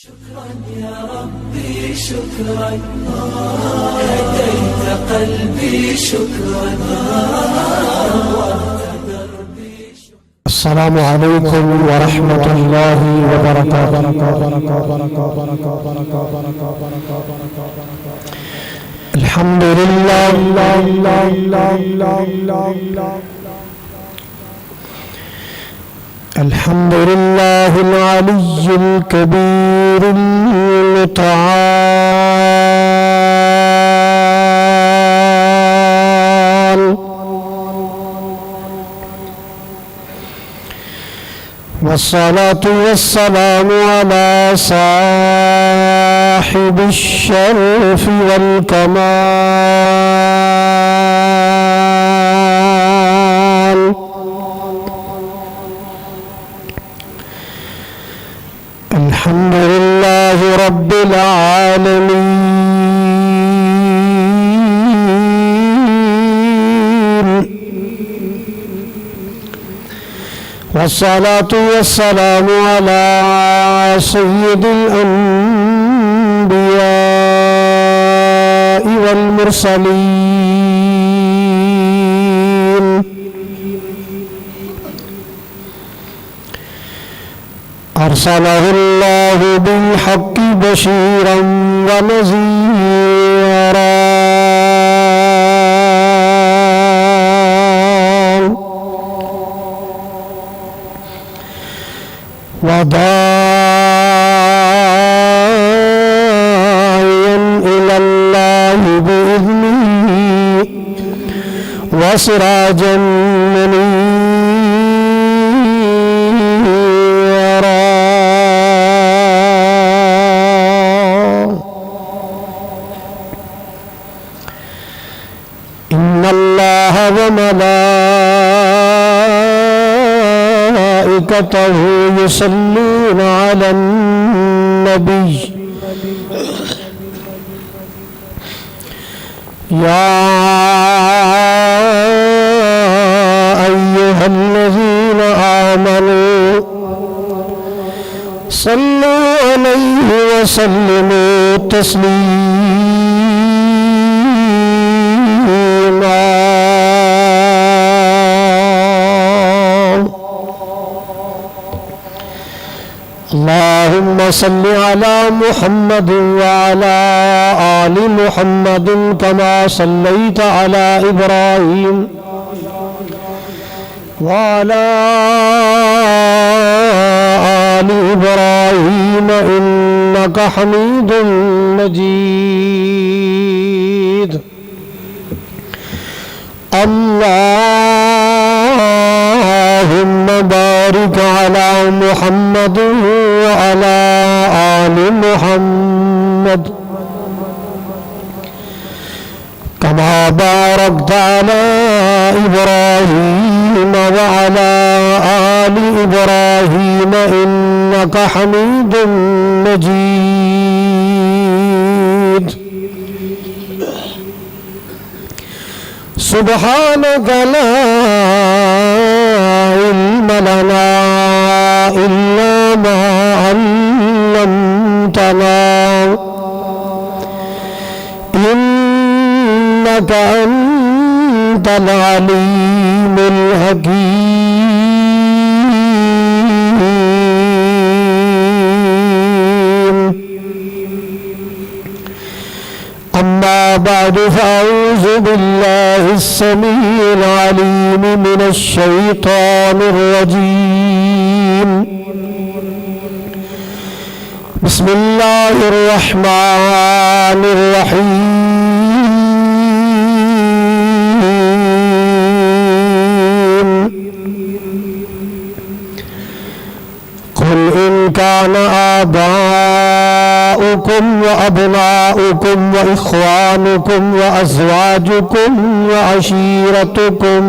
شكرا يا ربي شكرا هديت قلبي شكرا السلام عليكم ورحمة الله وبركاته. الحمد لله الحمد لله العلي الكبير المتعال، والصلاة والسلام على صاحب الشرف والكمال، الحمد لله رب العالمين، والصلاة والسلام على سيد الأنبياء والمرسلين، أرسله الله بالحق بشيرا ونذيرا، وداعيا إلى الله بإذنه وسراجا منيرا. إن الله وملائكته يصلون على النبي يا أيها الذين آمنوا صلوا عليه وسلموا تسليما. اللهم صل على محمد وعلى آل محمد كما صليت على إبراهيم وعلى آل إبراهيم إنك حميد مجيد. اللهم بارك على محمد وعلى آل محمد كما باركت على إبراهيم وعلى آل إبراهيم إنك حميد مجيد. سبحانك لا علم لنا إلا ما علمتنا إنك أنت العليم الحكيم. أما بعد فأعوذ بالله السميع العليم من الشيطان الرجيم. بسم الله الرحمن الرحيم. قل إن كان آباؤكم وأبناؤكم وإخوانكم وأزواجكم وعشيرتكم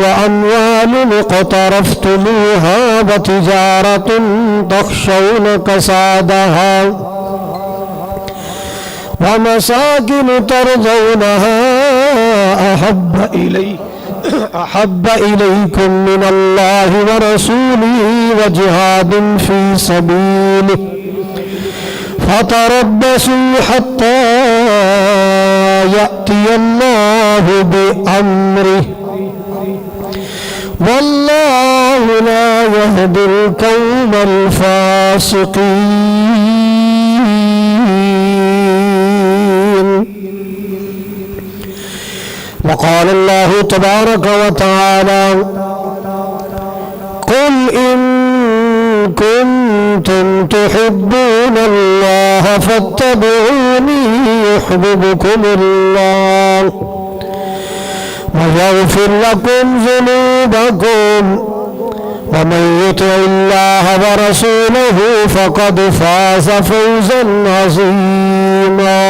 وأموال اقترفتموها وتجارة تخشون كسادها ومساكن ترضونها أحب أحب إليكم من الله ورسوله وجهاد في سبيله فتربصوا حتى يأتي الله بأمره والله لا يهدي القوم الفاسقين. وقال الله تبارك وتعالى قل إن كنتم تحبون الله فاتبعوني يحببكم الله ويغفر لكم ذنوبكم ومن يطع الله ورسوله فقد فاز فوزا عظيما.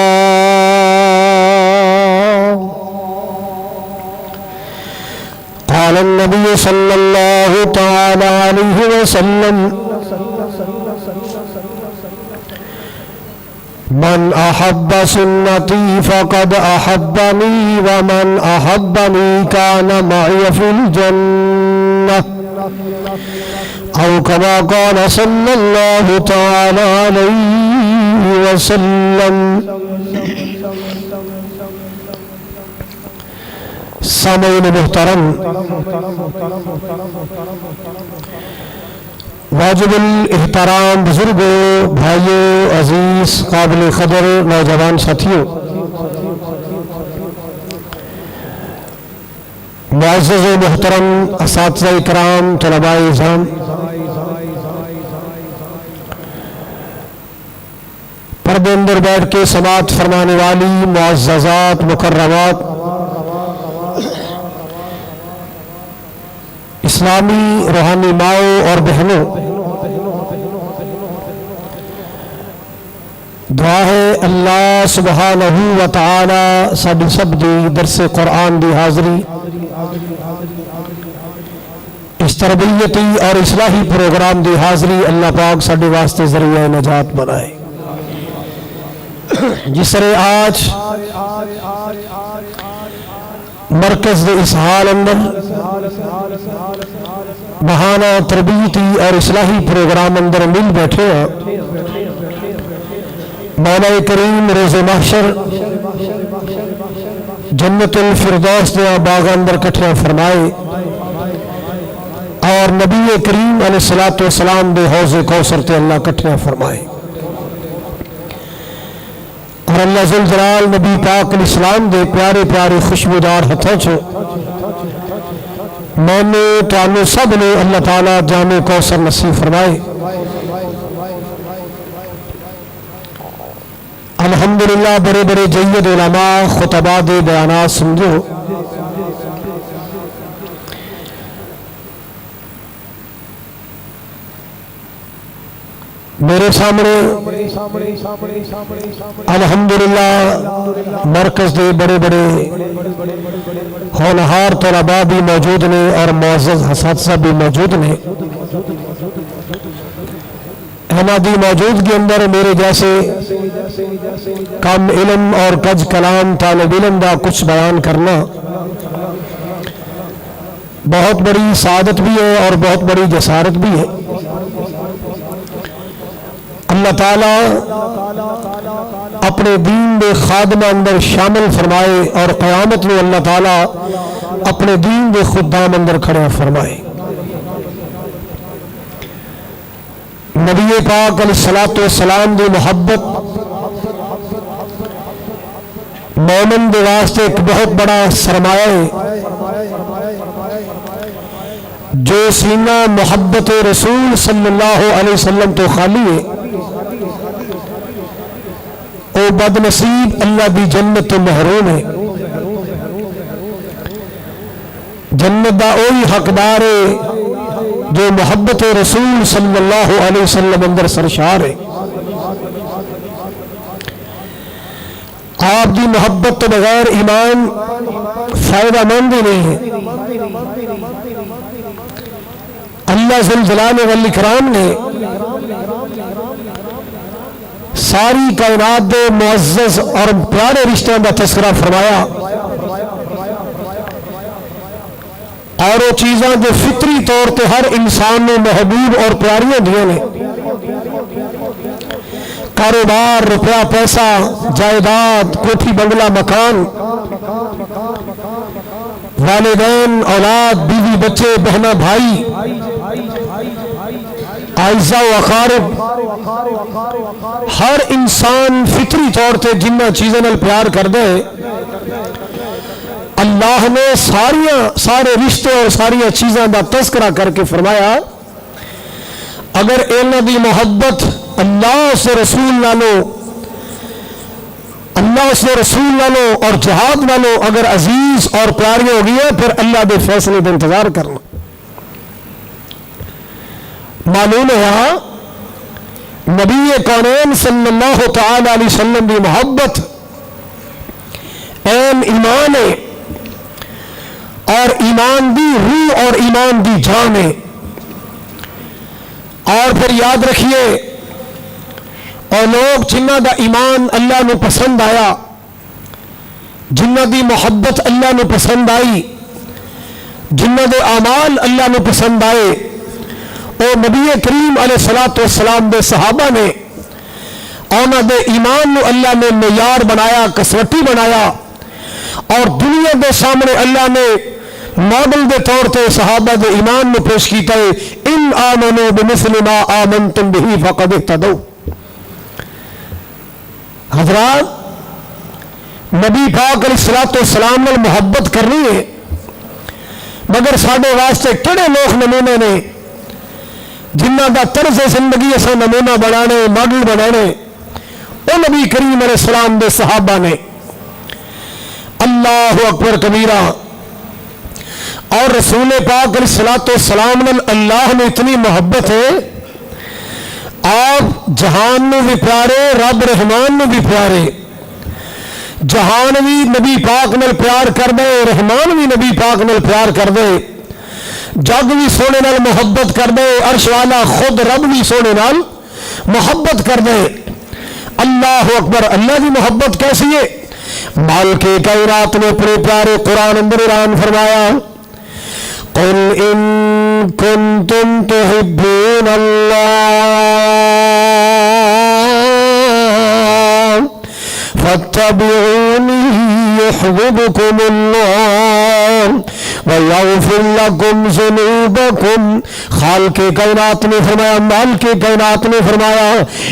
قال النبي صلى الله تعالى عليه وسلم من أحب سنتي فقد أحبني ومن أحبني كان معي في الجنة أو كما قال صلى الله تعالى عليه وسلم. سامعین محترم، واجب الاحترام بزرگوں، بھائیوں، عزیز، قابل قدر نوجوان ساتھیوں، معزز و محترم اساتذہ اکرام، طلباء اعزام، پردے اندر بیٹھ کے سماعت فرمانے والی معززات، مکرمات، اسلامی روحانی ماؤں اور بہنوں، دعا ہے اللہ سبحانہ و تعالی ساڈی سب دی درس قرآن دی حاضری اس تربیتی اور اصلاحی پروگرام دی حاضری اللہ پاک ساڈے واسطے ذریعہ نجات بنائے. جس طرح آج مرکز دے اس حال اندر ماہانہ تربیتی اور اصلاحی پروگرام اندر مل بیٹھے ہیں، مولا کریم روز محشر جنت الفردوس دے باغ اندر کٹھے فرمائے اور نبی کریم علیہ السلام دے حوض کوثر تے اللہ کٹھے فرمائے اور اللہ ذوالجلال نبی پاک علیہ السلام دے پیارے پیارے خوشبودار ہتھوں چ میں نے تانوں سب نے اللہ تعالیٰ جام کوثر نصیب فرمائے. الحمدللہ بڑے بڑے جید علماء خطباء دے بیانات سمجھو، میرے سامنے الحمدللہ مرکز دے بڑے بڑے ہونہار طلباء بھی موجود نے اور معزز اساتذہ بھی موجود نے. ہماری موجودگی اندر میرے جیسے کم علم اور کج کلام طالب علم دا کچھ بیان کرنا بہت بڑی سعادت بھی ہے اور بہت بڑی جسارت بھی ہے. اللہ تعالیٰ اپنے دین دے خادمہ اندر شامل فرمائے اور قیامت میں اللہ تعالیٰ اپنے دین دے خدام اندر کھڑے فرمائے. نبی پاک علیہ السلام دی محبت مومن دے واسطے ایک بہت بڑا سرمایہ ہے. جو سینہ محبت رسول صلی اللہ علیہ وسلم تو خالی ہے او بد نصیب اللہ دی جنت تو محروم ہے. جنت دا اوہی حقدار ہے جو محبت رسول صلی اللہ علیہ وسلم اندر سرشار ہے. آپ دی محبت تو بغیر ایمان فائدہ مند ہی نہیں ہے. اللہ ذوالجلال والاکرام نے ساری کائنات دے معزز اور پیارے رشتوں کا تذکرہ فرمایا اور وہ چیزاں جو فطری طور تے ہر انسان نے محبوب اور پیاریاں دیاں نے، کاروبار، روپیہ پیسہ، جائیداد، کوٹھی بنگلہ مکان، والدین، اولاد، بیوی بچے، بہنا بھائی، اعزاء و اقارب، ہر انسان فطری طور تے جنہ چیزیں نال پیار کر دے، اللہ نے سارے رشتے اور ساری چیزاں دا تذکرہ کر کے فرمایا اگر انہاں دی محبت اللہ سے رسول نالو، اللہ سے رسول نالو اور جہاد نالو اگر عزیز اور پیاری ہو گئی ہے، پھر اللہ دے فیصلے کا انتظار کرنا۔ معلوم ہے یہاں نبی کونین صلی اللہ تعالی علیہ وسلم کی محبت این ایمان ہے، اور ایمان دی روح اور ایمان دی جان ہے۔ اور پھر یاد رکھیے اور لوگ جنہ دا ایمان اللہ نے پسند آیا، جنہ دی محبت اللہ نے پسند آئی، جنہ دے اعمال اللہ نے پسند آئے، او نبی کریم علیہ الصلوۃ والسلام دے صحابہ نے انہاں دے ایمان نو اللہ نے معیار بنایا، کسوٹی بنایا، اور دنیا دے سامنے اللہ نے ماڈل دے طور تے صحابہ دے ایمان میں پیش کیتا ہے، ان آمنوا بمثل ما آمنتم به فقد اهتدوا۔ حضرات نبی پاک علیہ الصلوۃ والسلام نے محبت کرنی ہے، مگر ساڈے واسطے کہڑے لوگ نمونے نے جنہ دا طرز زندگی اساں نمونہ بنانے، ماڈل بنانے، او نبی کریم علیہ السلام دے صحابہ نے۔ اللہ اکبر کبیرہ۔ اور رسول پاک علیہ الصلوۃ والسلام نے اللہ نے اتنی محبت ہے، آپ جہان میں بھی پیارے، رب رحمان میں بھی پیارے، جہان بھی نبی پاک نال پیار کر دے، رحمان بھی نبی پاک نال پیار کر دے، جگ بھی سونے نال محبت کر دے، عرش والا خود رب بھی سونے نال محبت کر دے۔ اللہ اکبر۔ اللہ کی محبت کیسی ہے؟ مالک کائنات نے اپنے پیارے قرآن اندر اعلان فرمایا، قل ان کنتم تحبون اللہ فاتبعونی یحببکم اللہ وَيَغْفِرْ لَكُمْ ذُنُوبَكُمْ۔ خالق کائنات نے فرمایا، مالک کائنات نے فرمایا،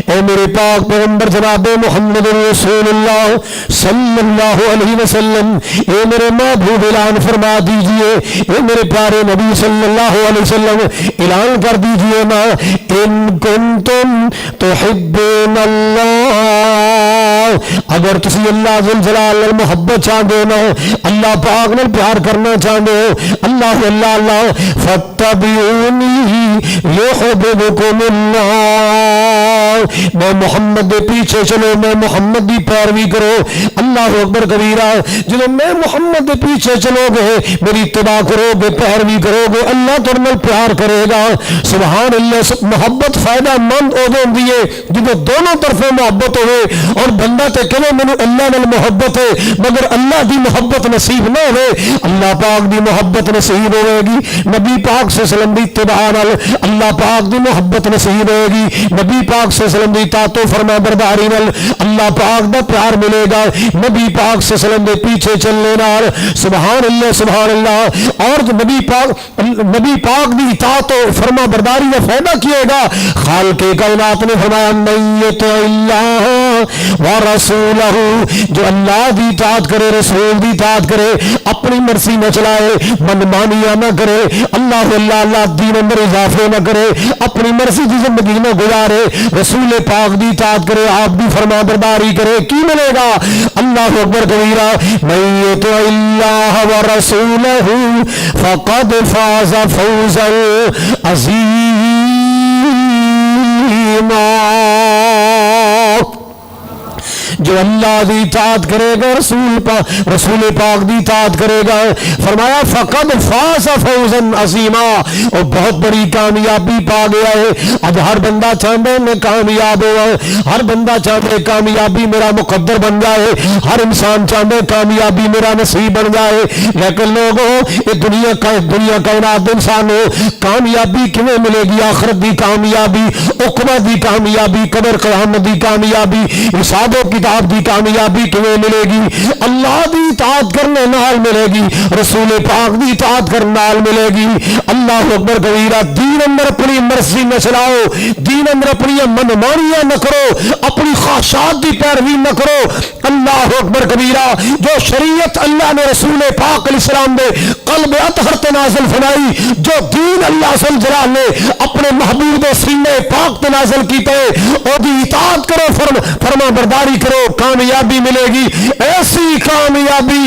اے میرے پاک پیغمبر جناب محمد رسول اللہ صلی اللہ علیہ وسلم، اے میرے محبوب اعلان فرما دیجئے، اے میرے پیارے نبی صلی اللہ علیہ وسلم اعلان کر دیجئے نا، ان کنتم تحبون اللہ، اگر تسی اللہ ذل جلال محبت چاہتے ہو، اللہ پاک نے پیار کرنا چاہتے ہو، اللہ اللہ اللہ، فاتبعونی یحببکم اللہ، میں محمد دے پیچھے چلو، میں محمد دی پیروی کرو۔ اللہ اکبر کبیرہ۔ جب میں محمد دے پیچھے چلو گے، میری اتباع کرو گے، پیروی کرو گے، اللہ تم نال پیار کرے گا۔ سبحان اللہ۔ محبت فائدہ مند ہوندی ہے جب دونوں طرفوں محبت ہوئے، اور بندہ تے کہے مینوں اللہ نال محبت ہے مگر اللہ دی محبت نصیب نہ ہوئے، اللہ پاک دی محبت نصیب ہوئے گی، نبی پاک صلی اللہ علیہ وسلم دی اتباع نال اللہ پاک دی محبت نصیب ہوئے گی، نبی پاک صلی اللہ علیہ وسلم دی اطاعت و فرما برداری نال اللہ پاک دا پیار ملے گا، نبی پاک صلی اللہ علیہ وسلم دے پیچھے چلنے نال۔ سبحان اللہ سبحان اللہ۔ اور جو نبی پاک دی اطاعت و فرما برداری کا فائدہ کیے گا، خالق کائنات نے فرمایا، من یطع اللہ ورسولہ، جو اللہ دی اطاعت کرے، رسول دی اطاعت کرے، اپنی مرضی نہ چلائے، منمانیاں نہ کرے، اللہ اللہ اللہ دین اندر اضافے نہ کرے، اپنی مرضی دی زندگی نہ گزارے، رسول پاک دی اطاعت کرے، آپ دی فرما برداری کرے، کی ملے گا؟ اللہ اکبر کبیرہ۔ من یطع اللہ ورسولہ فقد فاز فوزا عظیما۔ جو اللہ دی اطاعت کرے گا رسول پاک دی اطاعت کرے گا، فرمایا فقد فاز فوزا عظیما، اور بہت بڑی کامیابی پا گیا ہے۔ اب ہر بندہ چاہتا ہے میں کامیاب ہوا، ہر بندہ چاہتا ہے کامیابی میرا مقدر بن جائے، ہر انسان چاہتا ہے کامیابی میرا نصیب بن جائے، لیکن لوگوں یہ دنیا کائنات انسانوں کامیابی کیویں ملے گی؟ آخرت دی کامیابی، عقبہ دی کامیابی، قبر قیامت دی کامیابی، حساب و کتاب دی کامیابی کیویں ملے گی؟ اللہ دی اطاعت کرنے نال ملے گی، رسول پاک دی اطاعت کرنے نال ملے گی۔ اللہ اکبر کبیرہ۔ دین اندر اپنی مرضی نہ چلاؤ، دین اندر اپنی منمانیاں نہ کرو، اپنی خواہشات کی پیروی نہ کرو۔ اللہ اکبر کبیرہ۔ جو شریعت اللہ نے رسول پاک علیہ السلام نے قلب اطہر تے نازل فرمائی، جو دین اللہ جل جلالہ نے اپنے محبوب سینے پاک تے نازل کیتے، او دی اطاعت کرو، فرما برداری کرو، کامیابی ملے گی۔ ایسی کامیابی،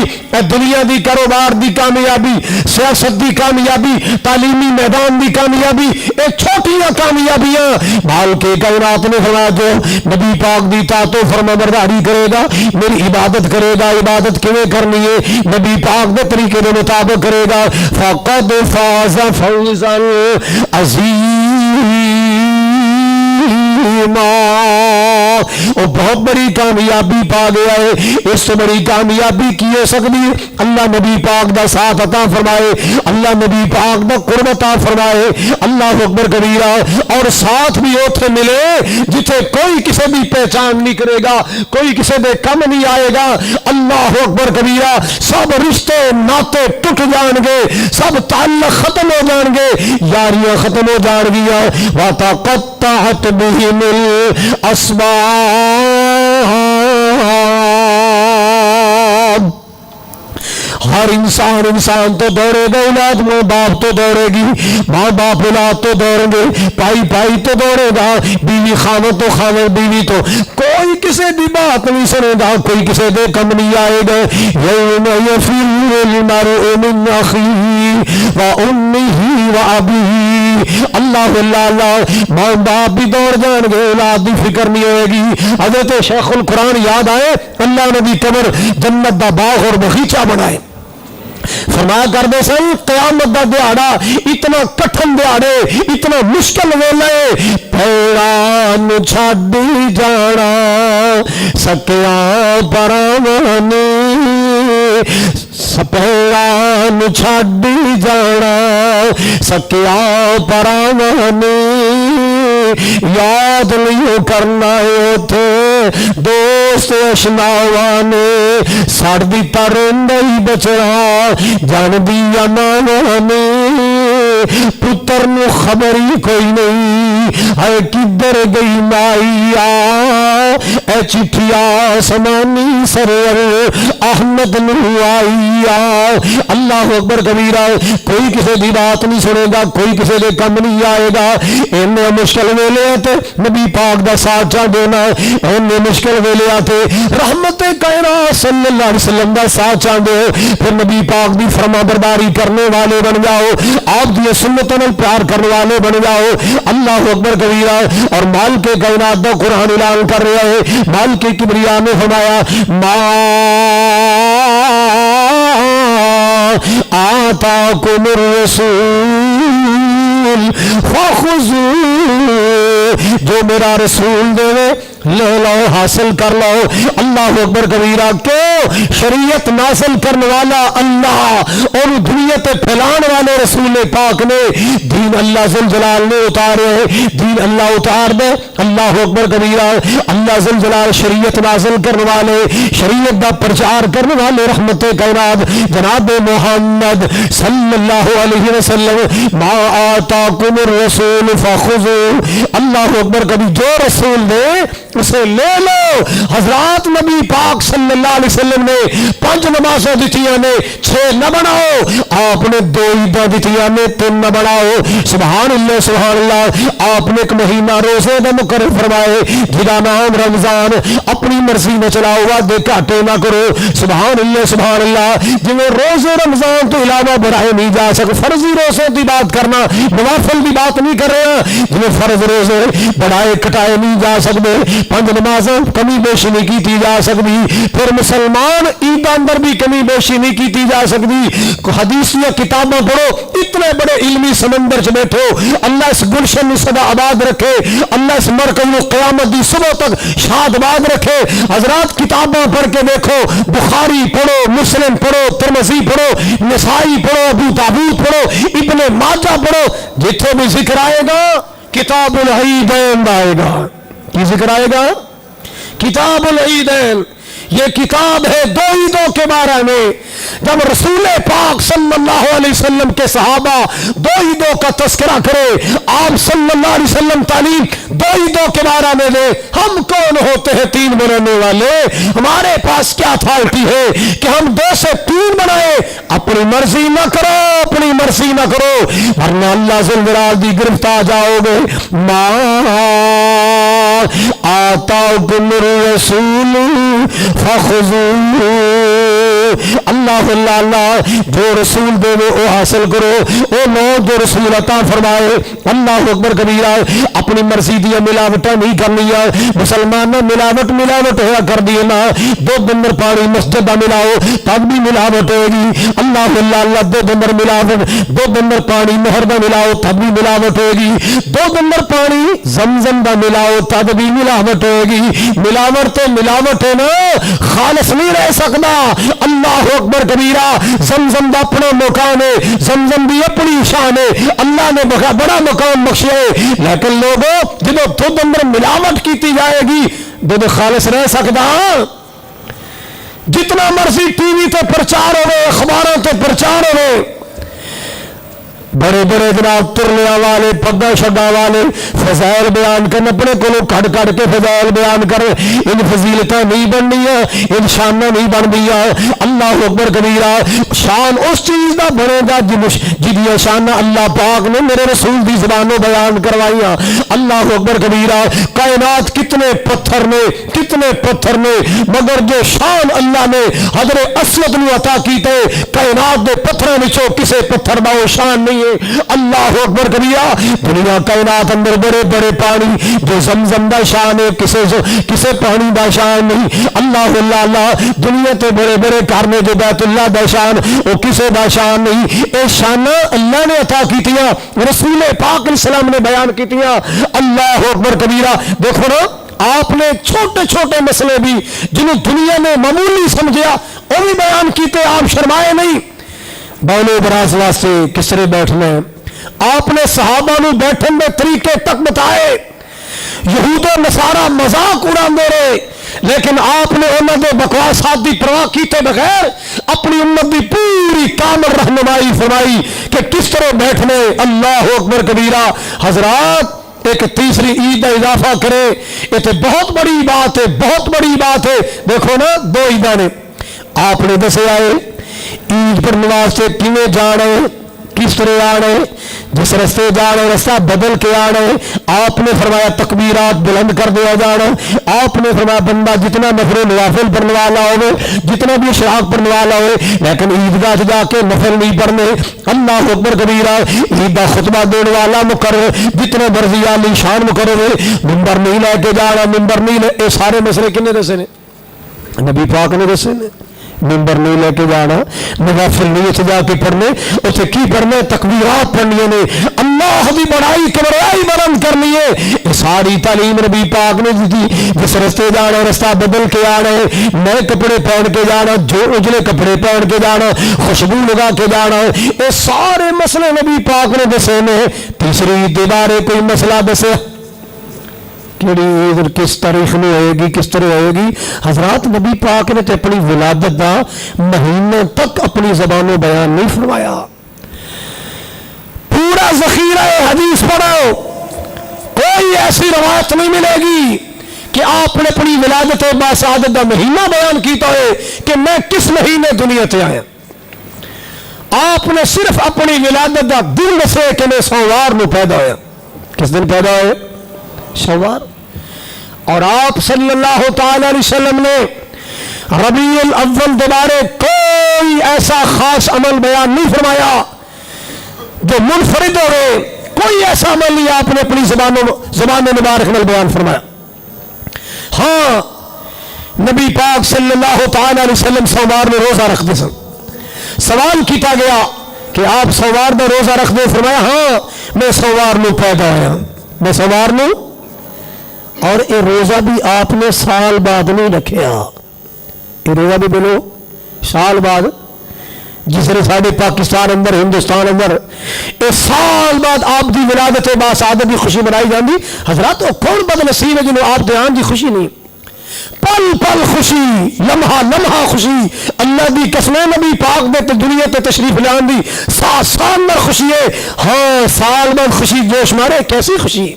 دنیا دی کاروبار دی کامیابی، سیاست دی کامیابی، تعلیمی میدان دی کامیابی، اے چھوٹیاں کامیابیاں بھال کے کائنات نے فرمایا جو نبی پاک دی اطاعت و فرما برداری کرے گا، میری عبادت کرے گا، عبادت کیویں کرنی ہے؟ نبی پاک دے طریقے دے مطابق کرے گا، فقد فاز فوزا عظیما، وہ بہت بڑی کامیابی پا گیا ہے۔ اس سے بڑی کامیابی کی ہو سکتی ہے؟ اللہ نبی پاک دا ساتھ عطا فرمائے، اللہ نبی پاک دا قرب عطا فرمائے۔ اللہ اکبر کبیرہ۔ اور ساتھ بھی اوتھے ملے جتھے کوئی کسی بھی پہچان نہیں کرے گا، کوئی کسی دے کم نہیں آئے گا۔ اللہ اکبر کبیرہ۔ سب رشتے ناطے ٹوٹ جان گے، سب تعلق ختم ہو جان گے، یاریاں ختم ہو جان گیا۔ وَتَقَطَّعَتْ بِهِمُ الْأَسْبَابُ۔ ہر انسان تو دوڑے گا، اولاد ماں باپ تو دوڑے گی، ماں باپ اولاد تو دوڑیں گے، پائی تو دوڑے گا، بیوی خاوند تو خاوند بیوی تو، کوئی کسی دی بات نہیں سنے گا، کوئی کسی دے کم نہیں آئے گا۔ یوم یفر المرء من اخیہ وامہ وابیہ۔ اللہ اللہ، ماں باپ بھی دوڑ جان گے، اولاد دی فکر نہیں ہوئے گی۔ حضرت شیخ القرآن یاد آئے، اللہ نے بھی قبر جنت دا باغ اور باغیچہ بنائے۔ فرمایا کرتے سن قیامت دا دیہاڑا اتنا کٹھن دیہاڑے، اتنا مشکل ویلے، پیران چھڈی جانا سکیاں پراوانے، پیران چھڈی جانا سکیاں پراوانے، یاد نہیں کرنا اوتھے دوست اشناواں نے، سڑ دتا روندا ہی بچڑا جان دیا ماواں نے، پتر نو خبر ہی کوئی نہیں ہے کدھر گئی مائیا، اے چٹھیا سمانی سرور احمد نو آئیا۔ اللہ اکبر کبیرہ۔ کوئی کسی دی بات نہیں سنے گا، کوئی کسی دے کم نہیں آئے گا۔ اینے مشکل ویلے تے نبی پاک دا ساتھ چاہ دینا، اینے مشکل ویلے تے رحمت کائنات صلی اللہ علیہ وسلم دا ساتھ چاہ دو، پھر نبی پاک دی فرما برداری کرنے والے بن جاؤ، آپ دی سنتوں نال پیار کرنے والے بن جاؤ۔ اللہ اکبر کبیرہ۔ اور مال کے کائنات دا قرآن اعلان کر رہا ہے، مال کے کبریا نے فرمایا ما آتاکم الرسول فخذوہ، جو میرا رسول دے لے لو، حاصل کر لو۔ اللہ اکبر کبیرہ۔ کیوں؟ شریعت نازل کرنے والا اللہ اور دنیا تے پھیلان والے رسول پاک نے دین اللہ ذل جلال نے اتارے، دین اللہ اتار دے۔ اللہ اکبر کبیرہ۔ اللہ ذل جلال شریعت نازل کرنے والے، شریعت دا پرچار کرنے والے رحمت کائنات جناب محمد صلی اللہ علیہ وسلم، ما آتاکم الرسول فخذوہ۔ اللہ اکبر کبھی جو رسول دے اسے لے لو۔ حضرات نبی پاک صلی اللہ علیہ وسلم نے 5 نمازیں دتیاں نے 6 نہ بناؤ، آپ نے 2 عیدیں دتیاں نے 3 نہ بناؤ۔ سبحان اللہ سبحان اللہ۔ آپ نے ایک مہینہ روزے کا مقرر فرمائے جدا نام رمضان، اپنی مرضی میں چلاؤ، وعدے گھاٹے نہ کرو۔ سبحان اللہ سبحان اللہ۔ جی روزے رمضان تو علاوہ بڑھائے نہیں جا سکتے، فرضی روزوں کی بات کرنا، نوافل کی بات نہیں کر رہے ہیں، جی فرض روزے بڑھائے کٹائے نہیں جا سکتے۔ پنج نمازاں کمی بیشی نہیں کیتی جا سکتی، پھر مسلمان عید اندر بھی کمی بیشی نہیں کیتی جا سکتی۔ حدیث یا کتاباں پڑھو، اتنے بڑے علمی سمندر چ بیٹھو، اللہ اس گلشن میں سدا آباد رکھے، اللہ اس مرکز میں قیامت دی صبح تک شاد آباد رکھے۔ حضرات کتاباں پڑھ کے دیکھو، بخاری پڑھو، مسلم پڑھو، ترمذی پڑھو، نسائی پڑھو، ابو داؤد پڑھو، ابن ماجہ پڑھو، جتنے بھی ذکر آئے گا کتاب العیدین آئے گا۔ کی ذکر آئے گا؟ کتاب العیدین۔ یہ کتاب ہے دو عیدوں کے بارے میں۔ جب رسول پاک صلی اللہ علیہ وسلم کے صحابہ دو عیدوں کا تذکرہ کرے، آپ صلی اللہ علیہ وسلم تعلیم دو عیدوں کے بارے میں دے۔ ہم کون ہوتے ہیں تین بنانے والے؟ ہمارے پاس کیا اتھارٹی ہے کہ ہم دو سے تین بنائے؟ اپنی مرضی نہ کرو، اپنی مرضی نہ کرو، ورنہ اللہ ذل جلال دی گرفت آ جاؤ گے۔ ما آتاکم الرسول فخذوہ، اللہ اللہ اللہ، جو رسول دے وہ حاصل کرو، او لو جو رسول عطا فرمائے۔ اللہ اکبر کبیرہ۔ اپنی مرضی دیا ملاوٹیں نہیں کرنی ہے۔ مسلمان ملاوٹ ہوا کر دی نا، دو دمر پانی مسجد کا ملاؤ تب بھی ملاوٹ ہوئے گی۔ اللہ اللہ اللہ، دو دمر ملاوٹ، دو دمر پانی مہر کا ملاؤ تب بھی ملاوٹ ہوئے گی، دو دمر پانی زمزم کا ملاؤ تب بھی ملاوٹ ہوئے گی۔ ملاوٹ تو ملاوٹ ہے نا، خالص نہیں رہ سکتا۔ اللہ اکبر کبیرہ۔ زمزم دا اپنا مقام ہے، زمزم بھی اپنی شان ہے، اللہ نے بڑا مقام بخشیا ہے، لیکن لوگوں جب دودھ اندر ملاوٹ کیتی جائے گی دودھ خالص رہ سکتا؟ جتنا مرضی ٹی وی تے پرچار ہوئے، اخباروں تے پرچار ہوئے، بڑے بڑے جناب ترلیا والے پگا شگا والے فضائل بیان کرنے، اپنے کو کڑ کڑ کے فضائل بیان کر، ان فضیلتیں نہیں بننی ہیں، ان شانیں نہیں بن دیا۔ اللہ اکبر کبیرہ۔ شان اس چیز کا بنے گا جدی شان اللہ پاک نے میرے رسول دی زبانوں بیان کروائیاں۔ اللہ اکبر کبیرہ۔ کائنات کتنے پتھر نے، کتنے پتھر نے، مگر جو شان اللہ نے حضرت اسود نے عطا کیتے، کائنات دے پتھروں وچوں کسے پتھر دا شان نہیں۔ اللہ اکبر کبیرہ۔ دنیا کائنات اندر بڑے بڑے پانی جو زمزم دا شان ہے، کسے پانی دا شان نہیں۔ اللہ اللہ اللہ، دنیا تے بڑے بڑے کارنے جو بیت اللہ دا شان وہ کسے دا شان نہیں۔ اے شان اللہ نے عطا کیتیاں، رسول پاک علیہ السلام نے بیان کیتیاں۔ اللہ اکبر کبیرہ۔ دیکھو نا، آپ نے چھوٹے چھوٹے مسئلے بھی جنہیں دنیا نے معمولی سمجھا وہ بھی بیان کیتے، آپ شرمائے نہیں۔ بولے براز واسطے کس طرح بیٹھنا ہے، آپ نے صحابہ نو بیٹھن دے طریقے تک بتائے۔ یہود و نصارہ مذاق اڑاندے رہے، لیکن آپ نے انہوں نے بکواسات دی پرواہ کیتے بغیر اپنی امت دی پوری کامل رہنمائی فرمائی کہ کس طرح بیٹھنے۔ اللہ اکبر کبیرہ۔ حضرات ایک تیسری عید کا اضافہ کرے، یہ تو بہت بڑی بات ہے، بہت بڑی بات ہے۔ دیکھو نا، دو عیداں نے آپ نے دسے آئے عید پر نماز سے کیویں جانا ہے، کس طرح آنا ہے، جس رستے جانا ہے رستہ بدل کے آنا ہے۔ آپ نے فرمایا تکبیرات بلند کر دیا جانا، آپ نے فرمایا بندہ جتنا نفل نوافل پڑھنے والا ہوئے، جتنا بھی اشراق پڑھنے والا ہوئے، لیکن عیدگاہ جا کے نفل نہیں پڑھنے۔ اللہ اکبر کبیرہ۔ عید کا خطبہ دینے والا مقرر، جتنے مرضی عالی شان مقرر، ممبر نہیں لے کے جانا، ممبر نہیں لے، یہ سارے مسئلے کنے دسے نے؟ نبی پاک نے دسے نے۔ ممبر نہیں لے کے جانا، نوافل نہیں اتنے جا کے پڑھنے، اتنے کی پڑھنے؟ تکبیرات پڑھنی نے، اللہ کی بڑائی کبریائی بلند کرنی ہے۔ یہ ساری تعلیم نبی پاک نے دی۔ جس رستے جانا رستہ بدل کے آنا ہے، نئے کپڑے پہن کے جانا، جو اجلے کپڑے پہن کے جانا، خوشبو لگا کے جانا، یہ سارے مسئلے نبی پاک نے دسے نے۔ تیسری دیوارے کوئی مسئلہ دسے کیڑی عید کس تاریخ میں ہوئے گی، کس طرح ہوئے گی؟ حضرات نبی پاک نے تو اپنی ولادت دا مہینے تک اپنی زبانوں بیان نہیں فرمایا۔ پورا ذخیرہ حدیث پڑھو، کوئی ایسی روایت نہیں ملے گی کہ آپ نے اپنی ولادت باسعادت دا مہینہ بیان کیتا ہے کہ میں کس مہینے دنیا تے آیا۔ آپ نے صرف اپنی ولادت دا دن دسے کہ میں سوموار نو پیدا ہویا۔ کس دن پیدا ہوئے؟ سوموار۔ اور آپ صلی اللہ تعالی علیہ وسلم نے ربیع الاول دوبارے کوئی ایسا خاص عمل بیان نہیں فرمایا جو منفرد ہوئے، کوئی ایسا عمل نہیں آپ نے اپنی زبان مبارک میں بیان فرمایا۔ ہاں نبی پاک صلی اللہ تعالی علیہ وسلم سوموار میں روزہ رکھتے سن. سوال کیتا گیا کہ آپ سوموار میں روزہ رکھ دے؟ فرمایا ہاں میں سوموار میں پیدا ہوا، میں سوموار میں. اور یہ روزہ بھی آپ نے سال بعد نہیں رکھیا، یہ روزہ بھی بولو سال بعد. جس نے سارے پاکستان اندر ہندوستان اندر ایک سال بعد آپ دی ولادت با سعادت کی خوشی منائی جاندی. حضرات وہ کون بد نصیب ہے جنہوں آپ دیان دی خوشی نہیں؟ پل پل خوشی، لمحہ لمحہ خوشی. اللہ دی قسم نبی پاک نے تے دنیا تے تشریف لان دی سات سال میں خوشی ہے. ہاں سال بعد خوشی جوش مارے، کیسی خوشی؟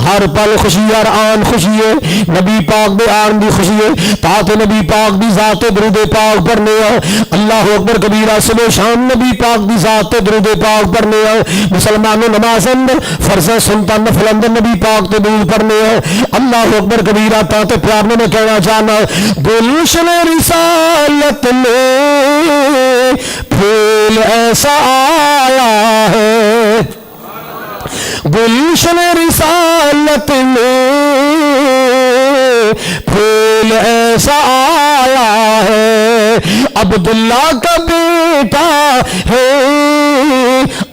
ہر پل خوشی، ہر آن خوشی ہے. نبی پاک دے آن دی خوشی ہے. تاکہ نبی پاک دی ذات درود پاک پڑھنے آ. اللہ اکبر کبیرہ. صبح شام نبی پاک دی ذات درود پاک پڑھنے آ. مسلمانوں نماز اندر فرض سنتا نفل اندر نبی پاک تے درود پڑھنے آ. اللہ اکبر کبیرہ. تاکہ پیار میں کہنا چاہنا گلشن رسالت میں پھول ایسا آیا ہے، گلشن رسالت میں پھول ایسا آیا ہے. عبداللہ کا بیٹا ہے،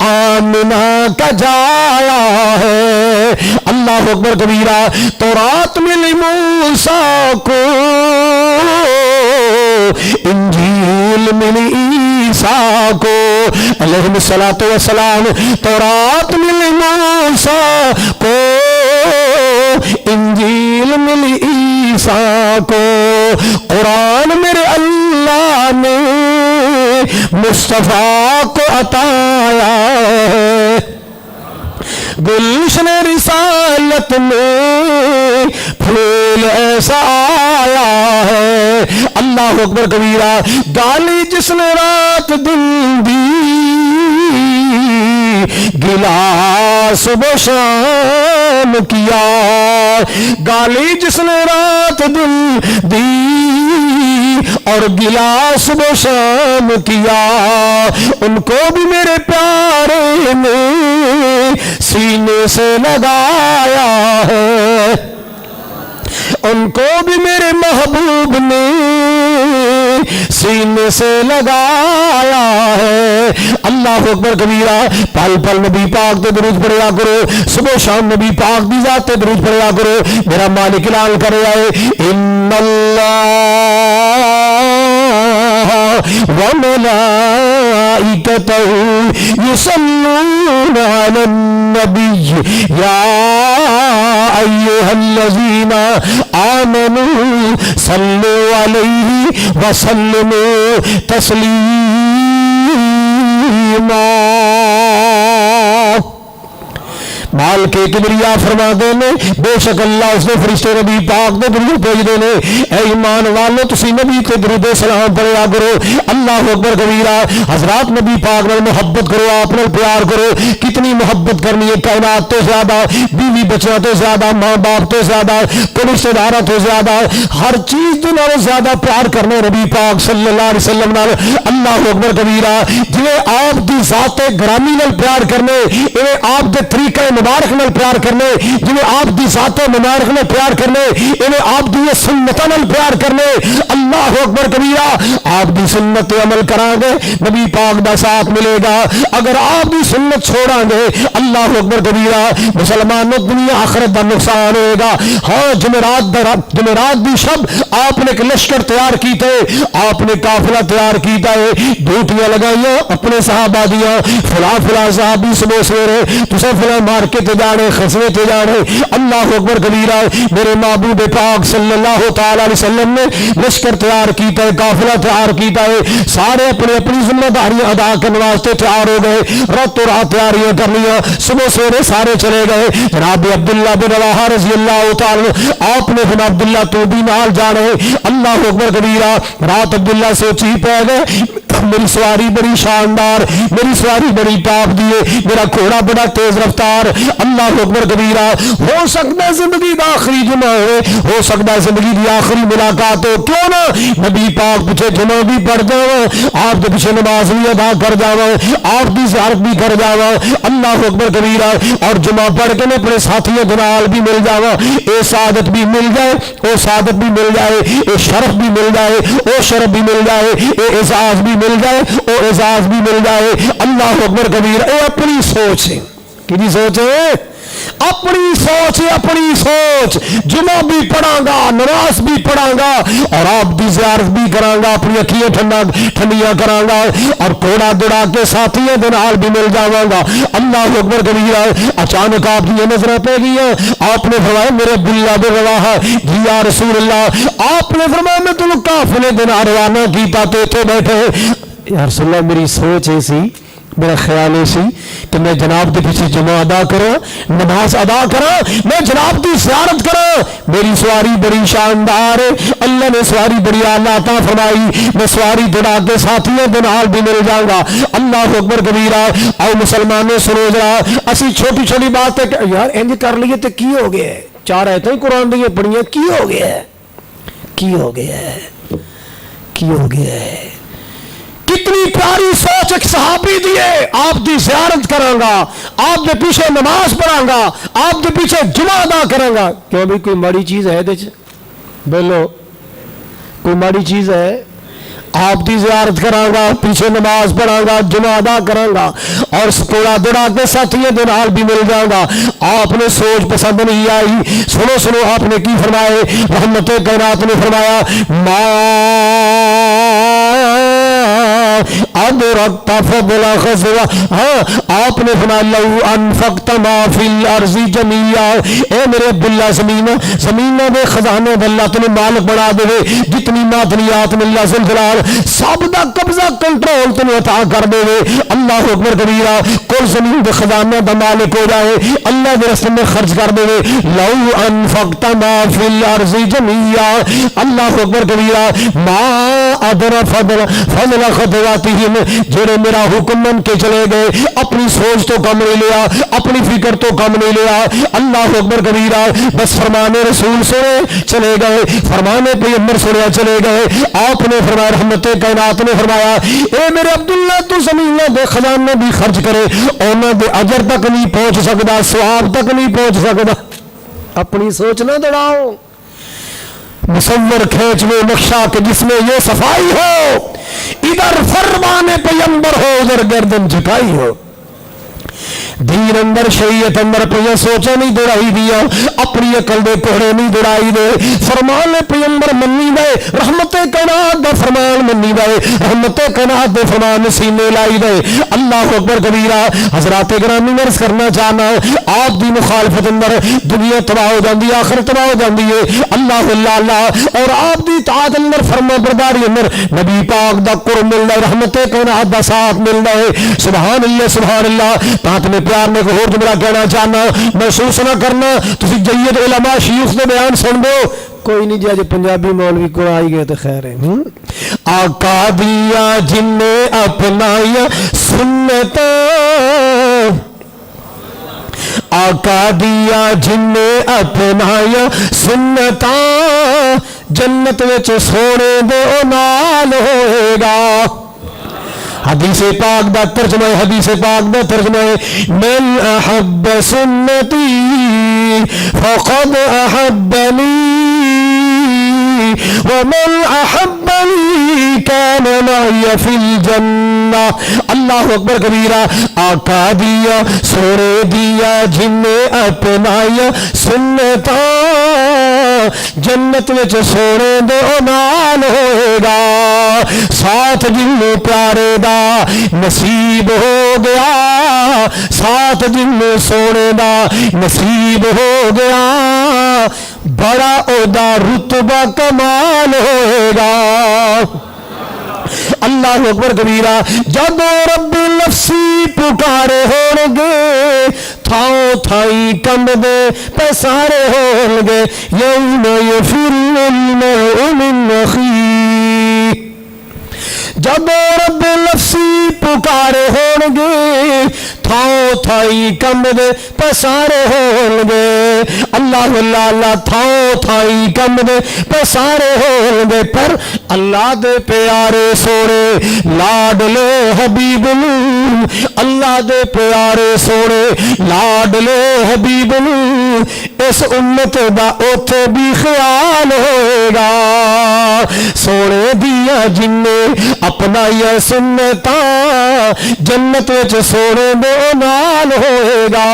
آمنہ کا جایا ہے. اللہ اکبر کبیرہ. تورات ملی موسیٰ کو، انجیل ملی عیسیٰ کو علیہ الصلوۃ والسلام. تورات ملی موسیٰ کو، انجیل ملی عیسیٰ کو. قرآن میرے اللہ نے مصطفیٰ کو عطایا ہے. گلشن رسالت میں پھول ایسا آیا ہے. اللہ اکبر کبیرہ. گالی جس نے رات دن دی، گلا صبح شام کیا. گالی جس نے رات دن دی اور گلا صبح شام کیا، ان کو بھی میرے پیارے نے سینے سے لگایا ہے، ان کو بھی میرے محبوب نے سینے سے لگایا ہے. اللہ اکبر کبیرہ. پل پل نبی پاک تے درود پڑھیا کرو. صبح شام نبی پاک دی ذات تے درود پڑھیا کرو. میرا مالک اعلان کرے آئے ان اللہ وملائکتہ یصلون علی النبی یا ایھا الذین آمنوا صلوا علیہ وسلموا تسلیما. مال کے کبریا فرما دے نے بے شک اللہ اس نے فرشتے نبی پاک دے درود بھیج دے نے. اے ایمان والو تسی نبی تے درود و سلام پڑھیا کرو. اللہ اکبر کبیرہ. حضرات نبی پاک نے محبت کرو، آپ نے پیار کرو. کتنی محبت کرنی ہے کائنات تو زیادہ، بیوی بچوں تو زیادہ، ماں باپ تو زیادہ، رشتہ داراں تو زیادہ، ہر چیز تو نالوں زیادہ پیار کرنا نبی پاک صلی اللہ علیہ وسلم نال. اللہ اکبر کبیرہ. جویں آپ دی ذات گرامی نال پیار کرنے، ایویں آپ دے طریقہ مبارک نال پیار کرنے، جنہیں آپ دی ذات مبارک نال پیار کرنے، انہیں آپ دی سنتاں نال پیار کرنے. اللہ اکبر کبیرہ. آپ دی سنت تے عمل کران گے نبی پاک دا ساتھ ملے گا. اگر آپ دی سنت چھوڑاں گے اللہ اکبر کبیرہ مسلمانوں دنیا آخرت دا نقصان ہوئے گا. ہاں جمعرات دی شب آپ نے ایک لشکر تیار کیتا ہے، آپ نے قافلہ تیار کیتا ہے، ڈیوٹیاں لگائیاں اپنے صحابہ دیاں، فلاں فلاں صحابی صبح سویرے تساں فلاں مار کے تے جانے، خزوے تے جانے. اللہ اکبر کبیرہ. میرے محبوب پاک صلی اللہ تعالی علیہ وسلم نے لشکر تیار کیتا ہے، قافلہ تیار کیتا ہے. سارے اپنی اپنی ذمہ داریاں ادا کرنے واسطے تیار ہو گئے. راتوں رات تیاریاں کرنیاں. صبح سویرے سارے چلے گئے. جناب عبداللہ بن رواحہ رضی اللہ تعالی آپ نے بن عبداللہ تو بھی نال جانے. اللہ اکبر کبیرہ. رات عبداللہ سوچی پہ گئے میری سواری بڑی شاندار، میری سواری بڑی ٹاپ دیے، میرا گھوڑا بڑا تیز رفتار. اللہ اکبر کبیرہ. ہو سکتا ہے زندگی کا آخری جمعہ ہو سکتا ہے زندگی کی آخری ملاقات ہو، کیوں نہ نبی پاک پیچھے جمعہ بھی پڑھ جاؤ، آپ کے پیچھے نماز بھی ادا کر جاؤ، آپ کی زیارت بھی کر جاؤ. اللہ اکبر کبیرہ. اور جمعہ پڑھ کے اپنے ساتھیوں کے نال بھی مل جاؤ، اے سعادت بھی مل جائے، او سعادت بھی مل جائے، اے شرف بھی مل جائے، او شرف بھی مل جائے، اے اعزاز بھی مل جائے، او اعزاز بھی مل جائے. اللہ اکبر کبیرہ. اے اپنی سوچ ہے، کی سوچ ہے؟ اپنی سوچ ہے، اپنی سوچ. جمعہ بھی پڑھاں گا، نماز بھی پڑھاں گا، اور آپ کی زیارت بھی کراں گا، اپنی اکھیاں ٹھنڈیاں کراں گا، اور کوڑا دڑا کے ساتھیوں کے نال بھی مل جاواں گا. اللہ اکبر کبیرہ. اچانک آپ کی نظریں پہ گئی، آپ نے فرمایا میرے عبداللہ بن رواحہ جی یا رسول اللہ. آپ نے فرمایا میں تمہیں قافلے دن روانہ کیتا تو اتنے بیٹھے. یا رسول اللہ میری سوچ ایسی، میرا خیال ایسی کہ میں جناب کے پیچھے جمعہ ادا کروں، نماز ادا کروں، میں جناب کی زیارت کروں. میری سواری بڑی شاندار ہے، اللہ نے سواری بڑی اعلیٰ عطا فرمائی، میں سواری دڑا کے ساتھیوں کے نال بھی مل جاؤں گا. اللہ اکبر کبیرہ. اور مسلمانوں سنو ذرا، اسی چھوٹی چھوٹی بات ہے کہ یار انج کر لیے تو کی ہو گیا ہے، 4 آیتیں قرآن دی پڑھیاں، کی ہو گیا ہے، کی ہو گیا ہے، کی ہو گیا ہے. کتنی پیاری سوچ ایک صحابی دیے. آپ کی زیارت کراں گا، آپ کے پیچھے نماز پڑھاں گا، آپ کے پیچھے جمعہ ادا کراں گا. کیوں بھی کوئی ماڑی چیز ہے دے بولو، کوئی ماڑی چیز ہے؟ آپ کی زیارت کراں گا، پیچھے نماز پڑھاں گا، جمعہ ادا کراں گا، اور کوڑا دڑا کے ساتھیوں کے نال بھی مل جاؤں گا. آپ نے سوچ پسند نہیں آئی. سنو سنو آپ نے کی فرمائے؟ رحمت کائنات نے فرمایا ادرکت فضل خزوہ. ہاں آپ نے فرمایا لو انفقت ما فی الارض جميعا. اے میرے عبداللہ زمینوں دے خزانے اللہ تمہیں مالک بنا دے، جتنی معدنیات میں اللہ زلزلال سب دا قبضہ کنٹرول تمہیں عطا کر دے. اللہ اکبر کبیرہ. کل زمین دے خزانے دا مالک ہو جائے، اللہ دے راستے میں خرچ کر دے. لو انفقت ما فی الارض جميعا. اللہ اکبر کبیرہ. ما ادر فضل خطواتہم. جڑے میرا حکم من کے چلے گئے، اپنی سوچ تو کم نہیں لیا، اپنی فکر تو کم نہیں لیا. اللہ اکبر کبیرہ. بس فرمانے رسول سنے چلے گئے، فرمانے پیغمبر سنے چلے گئے. آپ نے فرمایا رحمت کائنات نے فرمایا اے میرے عبداللہ تو زمینوں دے خزانے بھی خرچ کرے، انہاں دے اجر تک نہیں پہنچ سکتا، ثواب تک نہیں پہنچ سکتا. اپنی سوچ نہ دڑاؤ. مصور کھینچ وہ نقشہ کہ جس میں یہ صفائی ہو، ادھر فرمان پیغمبر ہو، ادھر گردن جھکائی ہو. دین اندر شریعت اندر پہ سوچا نہیں دوڑائی دیا، اپنی عقل دے کوڑے نہیں دوڑائی دے. فرمان پیغمبر منی دے، رحمت کائنات دا فرمان منی دے، رحمت کائنات دے فرمان سینے لائی دے. اللہ اکبر کبیرہ. حضرات گرامی عرض کرنا چاہنا آپ دی مخالفت اندر دنیا تباہ ہو جاندی ہے، آخرت تباہ ہو جاندی ہے. اللہ اللہ اللہ. اور آپ دی اطاعت اندر فرما برداری اندر نبی پاک دا قرب ملدا ہے، رحمت کائنات دا ساتھ ملدا ہے. سبحان اللہ سبحان اللہ. تاں میں پیار نے کوئی اور جملہ کہنا چاہنا، محسوس نہ کرنا. تسی جید علماء شیوخ دے بیان سن دو، کوئی نہیں جی اج پنجابی مولوی کو آئی گئے تو خیر ہے. آقا دیا جن نے اپنایا سنتا، آقا دیا جن نے اپنایا سنتا، جنت وچ سونے دے نال ہوئے گا. حدیث پاک دا ترجمہ ہے، حدیث پاک دا ترجمہ ہے من احب سنتی فقد احبنی ومن احبنی کان معی فی الجنہ. اللہ اکبر کبیرہ. آقا دیا سونے دیا جن نے اپنایا سنتا، جنت وچ سونے دے نال ہوئے گا. ساتھ جن پیارے دا نصیب ہو گیا، ساتھ جن سونے دا نصیب ہو گیا، بڑا عہدہ رتبہ کمال ہوئے گا. اللہ اکبر کبیرہ. جدو رب نفسی پکارے ہون گے، تھاؤ تھائی کمب دے پسارے ہون گے. یوم یفر المرء من اخیہ، جب رب لفظی پکارے ہون گے تھاؤ تھائی کمد پسارے ہون گے اللہ اللہ اللہ تھاؤ تھائی کمد پسارے ہون گے پر اللہ دے پیارے سونے لاڈلے حبیب اللہ دے پیارے سونے لاڈلے حبیب اس امت دا اوتھے بھی خیال ہوئے گا سونے دیا جننے اپنا یہ سنتا جنت وچ سونے دے نال ہوئے گا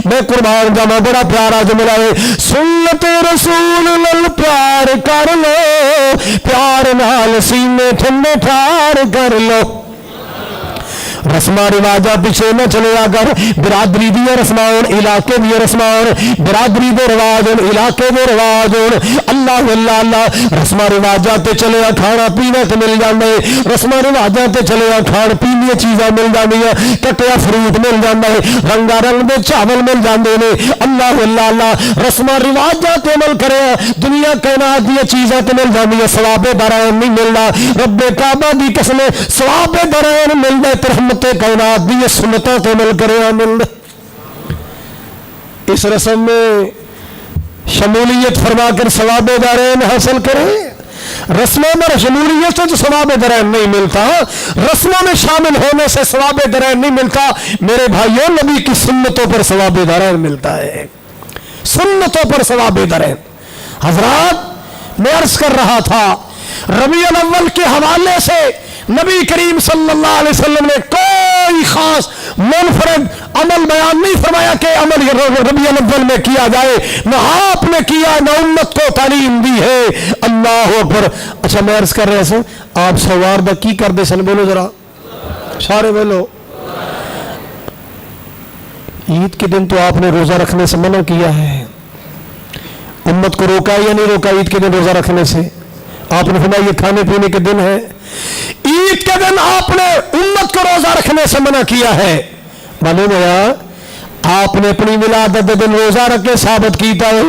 میں قربان جاواں بڑا پیارا جملہ ہے سنت رسول نال پیار کر لو پیار نال سینے ٹھنڈے ٹھار کر لو رسماں رواجاں پیچھے نہ چلیا کر برادری دی رسماں علاقے دی رسماں برادری دے رواج علاقے دے رواج اللہ اللہ اللہ رسماں رواجاں تے چلیا کھانا پینا تے مل جاندا ہے رسماں رواجاں تے چلیا کھان پین دی چیزاں مل جاندیاں کٹیا فروٹ مل جاندا ہے رنگا رنگ دے چاول مل جاندے نے اللہ اللہ اللہ رسماں رواجاں تے عمل کریا دنیا کائنات دی چیزاں تے مل جاندیاں ثواب دارین نہیں ملدا رب کعبہ دی قسم ثواب دارین ملدا تے کائنات دی سنتوں تے مل کرے مل اس رسم میں شمولیت فرما کر ثواب دارین حاصل کریں رسموں میں شمولیت سے جو ثواب دارین نہیں ملتا رسموں میں شامل ہونے سے ثواب دارین نہیں ملتا میرے بھائیوں نبی کی سنتوں پر ثواب دارین ملتا ہے سنتوں پر ثواب دارین حضرات میں عرض کر رہا تھا ربیع الاول کے حوالے سے نبی کریم صلی اللہ علیہ وسلم نے کوئی خاص منفرد عمل بیان نہیں فرمایا کہ عمل ربیع الاول میں کیا جائے نہ آپ نے کیا نہ امت کو تعلیم دی ہے اللہ اکبر اچھا میں عرض کر رہے ہیں آپ سوار دا کی کر دے سن بولو ذرا سارے بولو عید کے دن تو آپ نے روزہ رکھنے سے منع کیا ہے امت کو روکا یا نہیں روکا عید کے دن روزہ رکھنے سے آپ نے فرمایا یہ کھانے پینے کے دن ہے عید کے دن آپ نے امت کو روزہ رکھنے سے منع کیا ہے معلوم ہے آپ نے اپنی ولادت دن روزہ رکھ کے ثابت کیتا ہے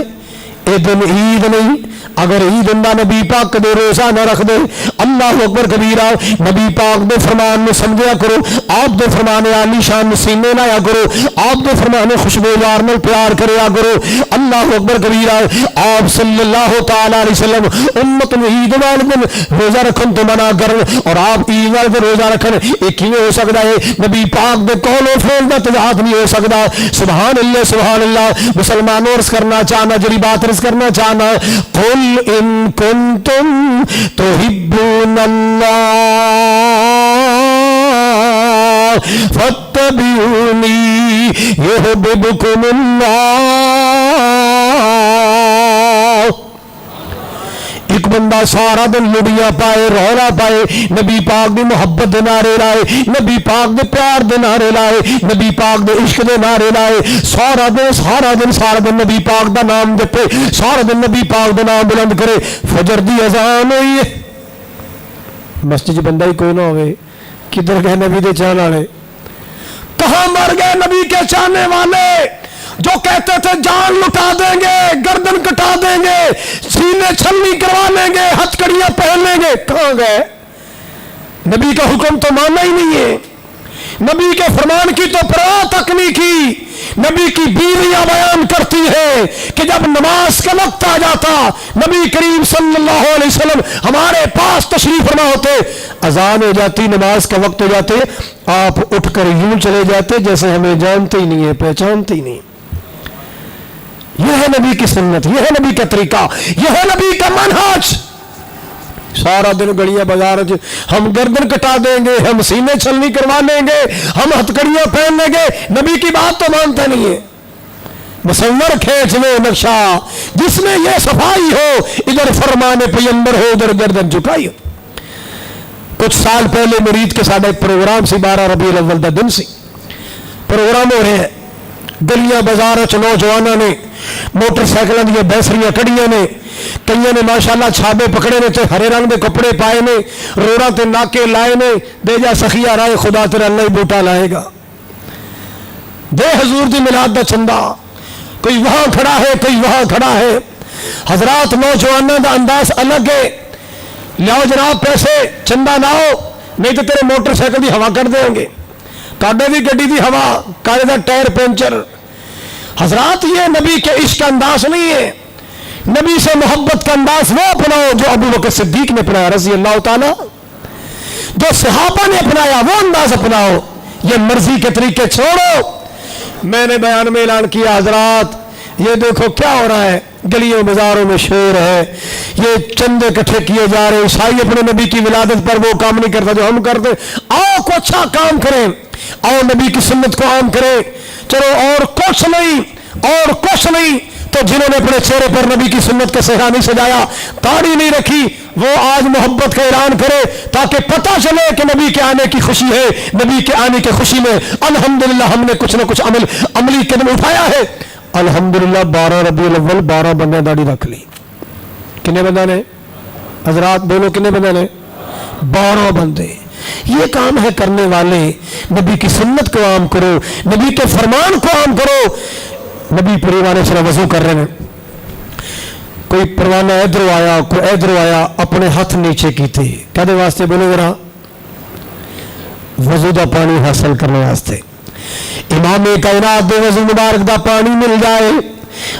اے دن عید نہیں اگر عید اللہ نبی پاک دے روزہ نہ رکھ دے اللہ اکبر کبیرہ نبی پاک دے فرمان میں سمجھیا کرو آپ دے فرمان عالی شان سینے لایا کرو آپ دے فرمان خوشبودار میں پیار کریا کرو اللہ اکبر کبیرہ آپ صلی اللہ تعالی علیہ وسلم امت میں عید والے دن روزہ رکھن تو منع کرن اور آپ عید والے دن روزہ رکھن یہ کیوں ہو سکتا ہے نبی پاک دے قول و فعل دا تضاد نہیں ہو سکتا سبحان اللہ مسلمانوں عرض کرنا چاہنا جڑی بات عرض کرنا چاہنا قل ان کنتم تحبون اللہ فاتبعونی یحببکم اللہ ایک بندہ سارا دن لڑیاں پائے رولا پائے نبی پاک دی محبت دے نعرے لائے نبی پاک دے پیار دے نعرے لائے نبی پاک دے عشق دے نعرے لائے سارا دن نبی پاک دا نام جپے سارا دن نبی پاک دا نام بلند کرے فجر دی اذان ہوئی ہے مسجد بندہ ہی کوئی نہ ہوئے کدھر گئے نبی دے چاہنے والے کہاں مر گئے نبی کے چاہنے والے جو کہتے تھے جان لٹا دیں گے گردن کٹا دیں گے سینے چھلنی کروا لیں گے ہتھکڑیاں پہن لیں گے کہاں گئے نبی کا حکم تو ماننا ہی نہیں ہے نبی کے فرمان کی تو پرواہ تک نہیں کی نبی کی بیویاں بیان کرتی ہے کہ جب نماز کا وقت آ جاتا نبی کریم صلی اللہ علیہ وسلم ہمارے پاس تشریف فرما ہوتے اذان ہو جاتی نماز کا وقت ہو جاتے آپ اٹھ کر یوں چلے جاتے جیسے ہمیں جانتے ہی نہیں ہے پہچانتے ہی نہیں یہ ہے نبی کی سنت یہ ہے نبی کا طریقہ یہ ہے نبی کا منہج سارا دن گڑیاں بازار ہم گردن کٹا دیں گے ہم سینے چھلنی کروا لیں گے ہم ہتھکڑیاں پہن لیں گے نبی کی بات تو مانتے نہیں ہے مصور کھینچ لے نقشہ جس میں یہ صفائی ہو ادھر فرمان پیغمبر ہو ادھر گردن جھکائی ہو کچھ سال پہلے مرید کے ساتھ ایک پروگرام سی 12 ربیع الاول دا دن سی پروگرام ہو رہے ہیں گلیاں بازار نوجوانوں نے موٹر سائیکلوں دیا بیسریاں کڑیاں نے کئیاں نے ماشاءاللہ چھابے پکڑے نے تے ہرے رنگ دے کپڑے پائے نے روڑا تے ناکے لائے نے دے جا سخیا رائے خدا تیرا اللہ ہی بوٹا لائے گا دے حضور دی میلاد دا چندہ کوئی وہاں کھڑا ہے کوئی وہاں کھڑا ہے حضرات نوجوانوں دا انداز الگ ہے لیاؤ جناب پیسے چندہ لاؤ نہیں تو تیرے موٹر سائیکل کی ہوا کر دیں گے، تاڈے بھی گڈی کی ہوا، کالے دا ٹائر پنچر۔ حضرات یہ نبی کے عشق کا انداز نہیں ہے، نبی سے محبت کا انداز وہ اپناؤ جو ابو بکر صدیق نے اپنایا رضی اللہ تعالیٰ، جو صحابہ نے اپنایا وہ انداز اپناؤ، یہ مرضی کے طریقے چھوڑو۔ میں نے بیان میں اعلان کیا حضرات یہ دیکھو کیا ہو رہا ہے، گلیوں بازاروں میں شور ہے، یہ چندے اکٹھے کیے جا رہے، عیسائی اپنے نبی کی ولادت پر وہ کام نہیں کرتا جو ہم کرتے، آؤ کو اچھا کام کریں، آؤ نبی کی سنت کو عام کریں، چلو اور کچھ نہیں تو جنہوں نے اپنے چہرے پر نبی کی سنت کا صحرا نہیں سجایا، داڑھی نہیں رکھی، وہ آج محبت کا اعلان کرے تاکہ پتہ چلے کہ نبی کے آنے کی خوشی ہے، نبی کے آنے کی خوشی میں الحمدللہ ہم نے کچھ نہ کچھ عملی قدم اٹھایا ہے۔ الحمدللہ 12 ربیع الاول 12 بندے داڑھی رکھ لی۔ کتنے بندے نے حضرات بولو، کتنے بندے نے؟ 12 بندے۔ یہ کام ہے کرنے والے، نبی کی سنت کو عام کرو، نبی کے فرمان کو عام کرو۔ نبی پریوانے سے وضو کر رہے ہیں، کوئی پروانہ ادھر آیا کوئی ادھر آیا، اپنے ہاتھ نیچے کیتے کہتے واسطے بولو ذرا، وضو دا پانی حاصل کرنے واسطے۔ امام کائنات دے وضو مبارک دا پانی مل جائے،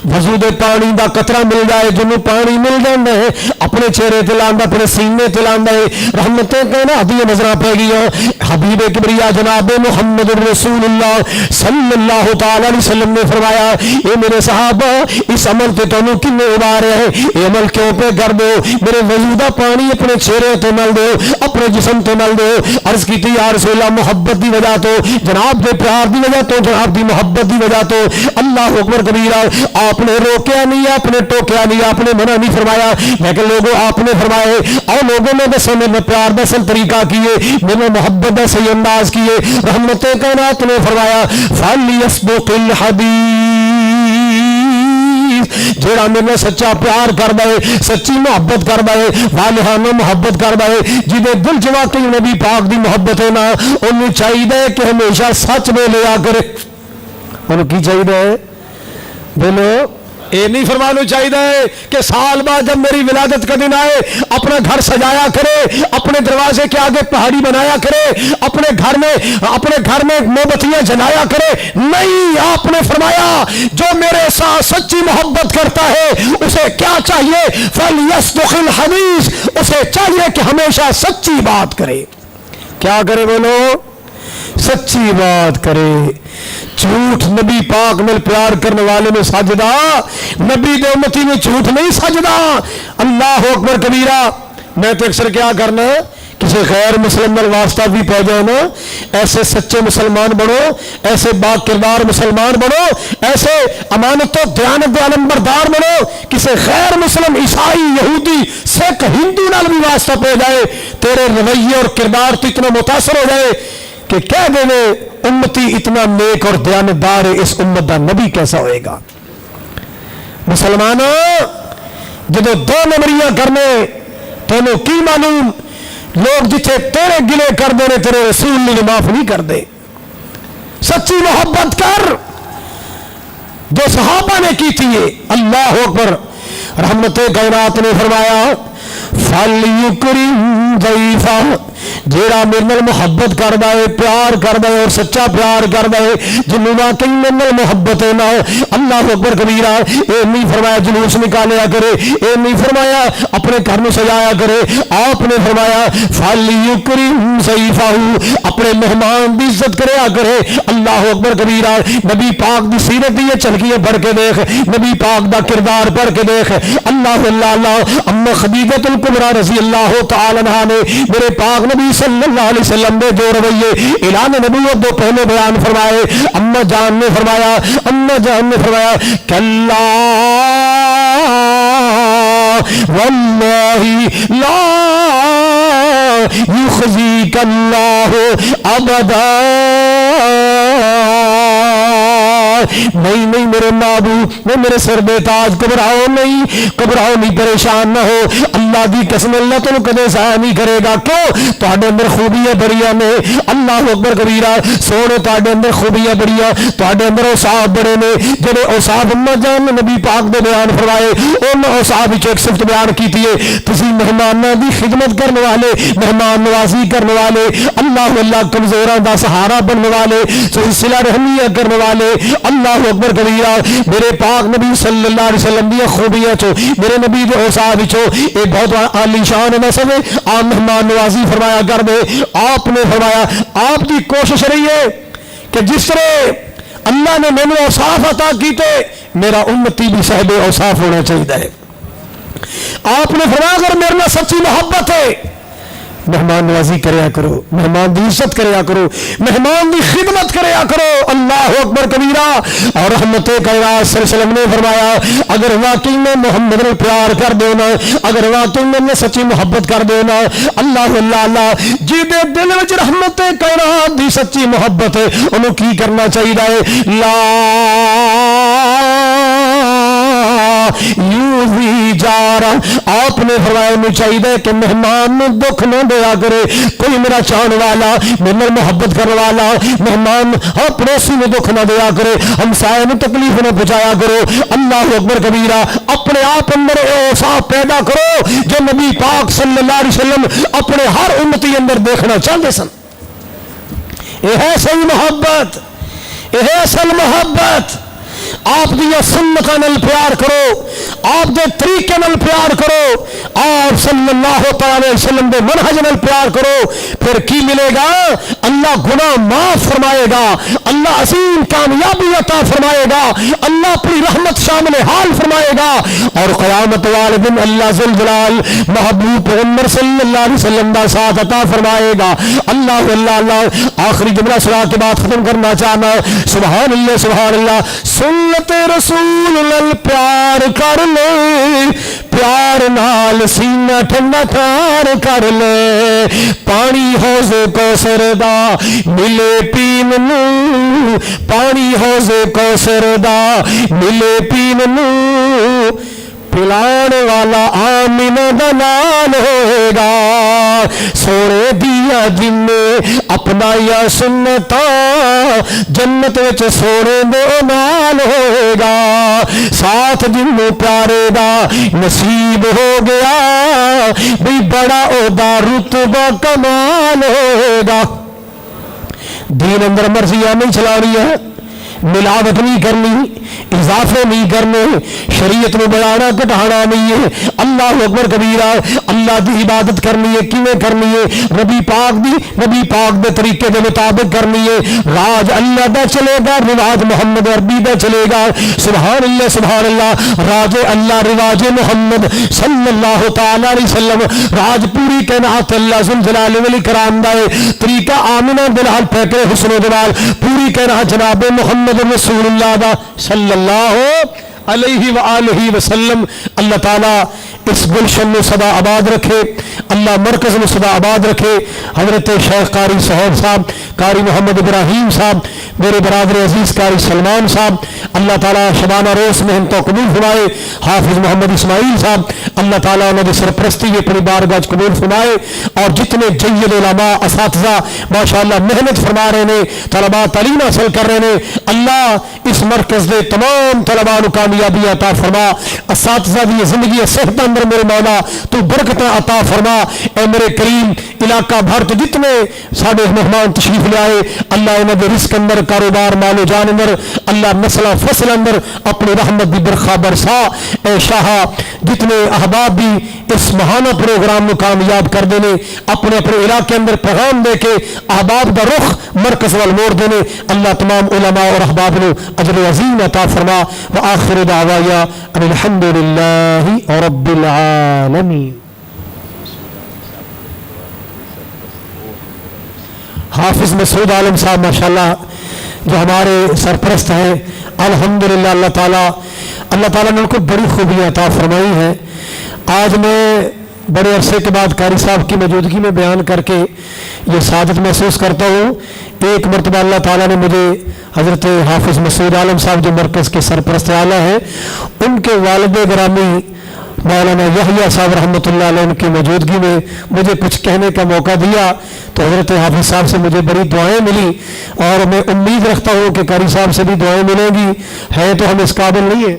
وضو دے پانی دا قطرہ مل جائے، جنوں پانی مل جاندے ہے اپنے چہرے تے لاندا، اپنے سینے تے لاندا ہے، رحمتیں کائنات دی نظراں پہ گئیاں۔ حبیب کبریا جناب محمد رسول اللہ صلی اللہ تعالی علیہ وسلم نے فرمایا اے میرے صحابہ اس عمل تے تانوں کنے ابار ہے، اے عمل کیوں پہ کر دو؟ میرے وضو دا پانی اپنے چہرے تے مل دو، اپنے جسم تے مل دو۔ عرض کیتی یا رسول اللہ محبت دی وجہ تو، جناب دے پیار دی وجہ تو، جناب دی محبت دی وجہ تو۔ اللہ اکبر کبیرہ، آپ نے روکیا نہیں، آپ نے ٹوکیا نہیں، آپ نے منع نہیں فرمایا، لیکن لوگوں آپ نے فرمائے اور لوگوں نے دسو میں پیار دا سن طریقہ کیے، میں نے محبت دا صحیح انداز کیے۔ رحمت کائنات نے فرمایا فَلْيَصْدُقِ الْحَدِيث، جیڑا میرے سچا پیار کر دے، سچی محبت کر دے، والہانہ محبت کر دے، جدے دل چ واقعی نبی پاک دی محبت ہے نا، انہوں چاہیے کہ ہمیشہ سچ میں لیا کرے۔ انہوں کی چاہیے؟ بولو، یہ نہیں فرمانا چاہیے کہ سال بعد جب میری ولادت کا دن آئے اپنا گھر سجایا کرے، اپنے دروازے کے آگے پہاڑی بنایا کرے، اپنے گھر میں موم بتیاں جلایا کرے۔ نہیں، آپ نے فرمایا جو میرے ساتھ سچی محبت کرتا ہے اسے کیا چاہیے؟ فَلْيَصْدُقِ الْحَدِيث، اسے چاہیے کہ ہمیشہ سچی بات کرے۔ کیا کرے؟ بولو، سچی بات کرے۔ جھوٹ نبی پاک میں پیار کرنے والے میں سجدہ، نبی دے امتی میں جھوٹ نہیں سجدہ۔ اللہ اکبر کبیرہ۔ میں تو اکثر کیا کرنا ہے، کسی غیر مسلم میں واسطہ بھی پہ جائے نا، ایسے سچے مسلمان بنو، ایسے با کردار مسلمان بنو، ایسے امانت و دیانت عالم بردار بنو، کسی غیر مسلم عیسائی یہودی سکھ ہندو نال بھی واسطہ پہ جائے، تیرے رویے اور کردار تو اتنا متاثر ہو جائے کہ کہہ دے امتی اتنا نیک اور دیانتدار ہے، اس امت دا نبی کیسا ہوئے گا؟ مسلمانوں جدو دو نمبریاں کرنے تینوں کی معلوم، لوگ جتھے تیرے گلے کر دے تیرے رسول نے معاف نہیں کر دے۔ سچی محبت کر جو صحابہ نے کی تھی۔ اللہ اکبر۔ رحمت کائنات نے فرمایا فَلْيُكْرِمْ ضَيْفَهُ، جیڑا میرے نال محبت کر دے، پیار کر دے اور سچا پیار کر دے، جنوں واقعی میرے نال محبت ہے نا۔ اللہ اکبر کبیرہ۔ اے نہیں فرمایا جلوس نکالیا کرے، اے نہیں فرمایا اپنے گھر میں سجایا کرے، آپ نے فرمایا فَلْيُكْرِمْ ضَيْفَهُ، اپنے مہمان کی عزت کریا کرے۔ اللہ اکبر کبیرہ۔ نبی پاک دی سیرت دی چلکیاں پڑھ کے دیکھ، نبی پاک دا کردار پڑھ کے دیکھ۔ اللہ اللہ اللہ۔ اما خدیجہ الکبریٰ رضی اللہ تعالی عنہا نے میرے پاک نبی صلی اللہ علیہ وسلم نے جو رویے اعلان نبوت دو پہلے بیان فرمائے، اما جان نے فرمایا کلا واللہ لا یخزیک اللہ ابدا نہیں نہیں میرے محبوب، وہ میرے سر بے تاج، گھبراؤ نہیں، گھبراؤ نہیں، پریشان نہ ہو، اللہ دی قسم اللہ تمہیں کدے ضائع نہیں کرے گا۔ کیوں؟ تہاڈے اندر خوبیاں بڑیاں نے، اللہ اکبر کبیرہ، سونے تہاڈے اندر خوبیاں بڑیاں، تہاڈے اندر اوصاف بڑے نے، جڑے اوصاف امت جان نے نبی پاک دے بیان فرمائے، ان اوصاف وچ ایک صفت بیان کیتی ہے، تسی مہماناں دی خدمت کرنے والے، مہمان نوازی کرنے والے، اللہ کمزوراں دا سہارا بننے والے، صلہ رحمیہ کرنے والے، اللہ اکبر کبیرہ۔ میرے پاک نبی صلی اللہ علیہ وسلم دی خوبیاں چو، میرے نبی دے اوصاف وچوں ایک بہت عالی شان نسب ہے، آپ مہمان نوازی فرمایا کر دے۔ آپ نے فرمایا آپ دی کوشش رہی ہے کہ جس طرح اللہ نے مینوں اوصاف عطا کیتے، میرا امتی بھی صاحب اوصاف ہونا چاہیے ہے۔ آپ نے فرمایا اگر میرے نال سچی محبت ہے، مہمان نوازی کریا کرو، مہمان دی عزت کریا کرو، مہمان دی خدمت کریا کرو، اللہ اکبر کبیرہ۔ اور رحمت کائنات صلی اللہ علیہ وسلم نے فرمایا اگر واقعی میں محمد نے پیار کر دینا، اگر واقعی میں سچی محبت کر دینا، اللہ اللہ اللہ جی دے دل وچ رحمت کائنات دی سچی محبت ہے، انہوں کی کرنا چاہیے؟ لا یوزی جارا، آپ نے فرمایا میں چاہیے کہ مہمان نے دکھ نہ دیا کرے، کوئی میرا چاہنے والا، میرے محبت کرنے والا مہمان پڑوسی میں دکھ نہ دیا کرے، ہمسائے میں تکلیف نہ پہنچایا کرو۔ اللہ اکبر کبیرہ۔ اپنے آپ اندر اوصاف پیدا کرو جو نبی پاک صلی اللہ علیہ وسلم اپنے ہر امتی اندر دیکھنا چاہتے سن۔ یہ ہے صحیح محبت، یہ ہے اصل محبت۔ آپ دیا سنتاں نال پیار کرو، آپ دے طریقے نال پیار کرو، آپ صلی اللہ تعالی وسلم دے منہج نال پیار کرو، پھر کی ملے گا؟ اللہ گناہ معاف فرمائے گا، اللہ عظیم کامیابی عطا فرمائے گا، اللہ اپنی رحمت شامل حال فرمائے گا، اور قیامت والے دن اللہ ذل جلال محبوب پیغمبر صلی اللہ علیہ وسلم دا ساتھ عطا فرمائے گا۔ اللہ اللہ اللہ۔ آخری جملہ سنا کے بعد ختم کرنا چاہنا، سبحان اللہ سبحان اللہ۔ سنت رسول نال پیار کر لے، پیار نال سینہ ٹھنڈا ٹھار کر لے، پانی حوض کوثر دا ملے پین نوں، پانی حوض کوثر دا ملے پین نوں، پلان والا آمینہ دا نال ہوئے گا، سونے دیا جن اپنا یا سنتا جنت وچ سونے دے نال ہوئے گا، ساتھ جن پیارے دا نصیب ہو گیا بھی بڑا عہدہ رتبہ کمال ہوئے گا۔ دین اندر مرضیاں نہیں چلانی ہے، ملاوٹ نہیں کرنی، اضافے نہیں کرنے، شریعت میں بڑھانا گھٹانا نہیں ہے، اللہ اکبر کبیرہ۔ اللہ دی عبادت کرنی ہے، کیویں کرنی ہے؟ نبی پاک دے طریقے دے مطابق کرنی ہے، راج اللہ دا چلے گا، رواج محمد عربی دا چلے گا، سبحان اللہ سبحان اللہ۔ راج اللہ رواج محمد صلی اللہ تعالی علیہ وسلم، راج پوری کائنات اللہ ذل جلال والاکرام دا ہے، طریقہ آمنہ دلال پیکر حسن و جمال پوری کائنات جناب محمد رسول اللہ دا صلی اللہ علیہ وآلہ وسلم۔ اللہ تعالیٰ اس گلشن میں سدا آباد رکھے، اللہ مرکز میں سدا آباد رکھے۔ حضرت شیخ قاری صاحب، قاری محمد ابراہیم صاحب، میرے برادر عزیز قاری سلمان صاحب، اللہ تعالیٰ شبانہ روز محنت و قبول فرمائے۔ حافظ محمد اسماعیل صاحب، اللہ تعالیٰ انہوں نے سرپرستی اپنی بارگاہ قبول فرمائے، اور جتنے جید علماء اساتذہ ماشاءاللہ محنت فرما رہے ہیں، طلباء تعلیم حاصل کر رہے ہیں، اللہ اس مرکز دے تمام طلباء کو کامیابی عطا فرما، اساتذہ دی زندگی صحت اندر میرے مولا تو برکت عطا فرما۔ اے میرے کریم علاقہ بھر تو جتنے سارے مہمان تشریف لے آئے، اللہ انہوں دے رزق اندر، کاروبار، مال و جان اندر، اللہ نسل فصل اندر اپنی رحمت دی برخا برسا۔ اے شاہ جتنے احباب بھی اس ماہانہ پروگرام کو کامیاب کر دینے، اپنے علاقے اندر پیغام دے کے احباب دا رخ مرکز وال موڑ دینے، اللہ تمام علماء اور احباب نے اجر عظیم عطا فرما۔ وآخر دعوایا ان الحمدللہ رب العالمین۔ حافظ مسعود عالم صاحب ماشاءاللہ جو ہمارے سرپرست ہیں، الحمدللہ اللہ تعالیٰ نے ان کو بڑی خوبیاں عطا فرمائی ہیں۔ آج میں بڑے عرصے کے بعد قاری صاحب کی موجودگی میں بیان کر کے یہ سعادت محسوس کرتا ہوں. ایک مرتبہ اللہ تعالیٰ نے مجھے حضرت حافظ مسعود عالم صاحب جو مرکز کے سرپرست اعلیٰ ہیں ان کے والد گرامی مولانا یحییٰ صاحب رحمۃ اللہ علیہ ان کی موجودگی میں مجھے کچھ کہنے کا موقع دیا تو حضرت حافظ صاحب سے مجھے بڑی دعائیں ملی اور میں امید رکھتا ہوں کہ قاری صاحب سے بھی دعائیں ملیں گی. ہے تو ہم اس قابل نہیں ہیں.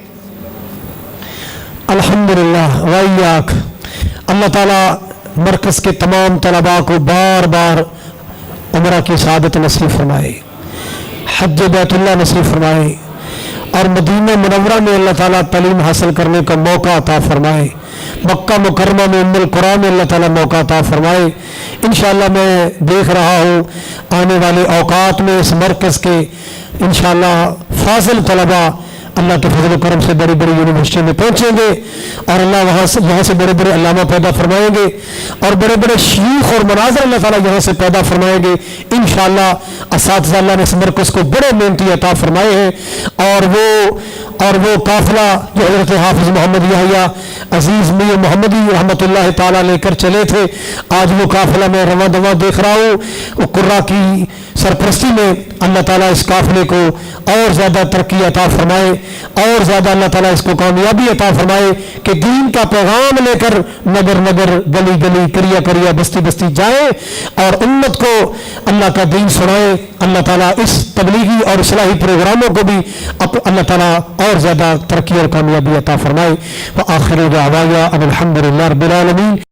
الحمدللہ وإیاک. اللہ تعالیٰ مرکز کے تمام طلباء کو بار بار عمرہ کی سعادت نصیب فرمائے, حج بیت اللہ نصیب فرمائے اور مدینہ منورہ میں اللہ تعالیٰ تعلیم حاصل کرنے کا موقع عطا فرمائے. مکہ مکرمہ میں ام القرآن میں اللہ تعالیٰ موقع عطا فرمائے. انشاءاللہ میں دیکھ رہا ہوں آنے والے اوقات میں اس مرکز کے انشاءاللہ فاضل طلباء اللہ کے فضل و کرم سے بڑی بڑی یونیورسٹی میں پہنچیں گے اور اللہ یہاں سے بڑے بڑے علامہ پیدا فرمائیں گے اور بڑے بڑے شیوخ اور مناظر اللہ تعالیٰ یہاں سے پیدا فرمائیں گے انشاءاللہ. اساتذہ اللہ نے اس مرکز کو بڑے محنتی عطا فرمائے ہیں اور وہ قافلہ جو حضرت حافظ محمد یحییٰ عزیز میاں محمدی رحمۃ اللہ تعالیٰ لے کر چلے تھے, آج وہ قافلہ میں رواں دواں دیکھ رہا ہوں. وہ قرا کی سرپرستی میں اللہ تعالیٰ اس قافلے کو اور زیادہ ترقی عطا فرمائے اور زیادہ اللہ تعالیٰ اس کو کامیابی عطا فرمائے کہ دین کا پیغام لے کر نگر نگر گلی گلی کریا کریا بستی بستی جائیں اور امت کو اللہ کا دین سنائے. اللہ تعالیٰ اس تبلیغی اور اصلاحی پروگراموں کو بھی اللہ تعالیٰ اور زیادہ ترقی اور کامیابی عطا فرمائے. وآخر دعوانا ان الحمد للہ رب العالمین.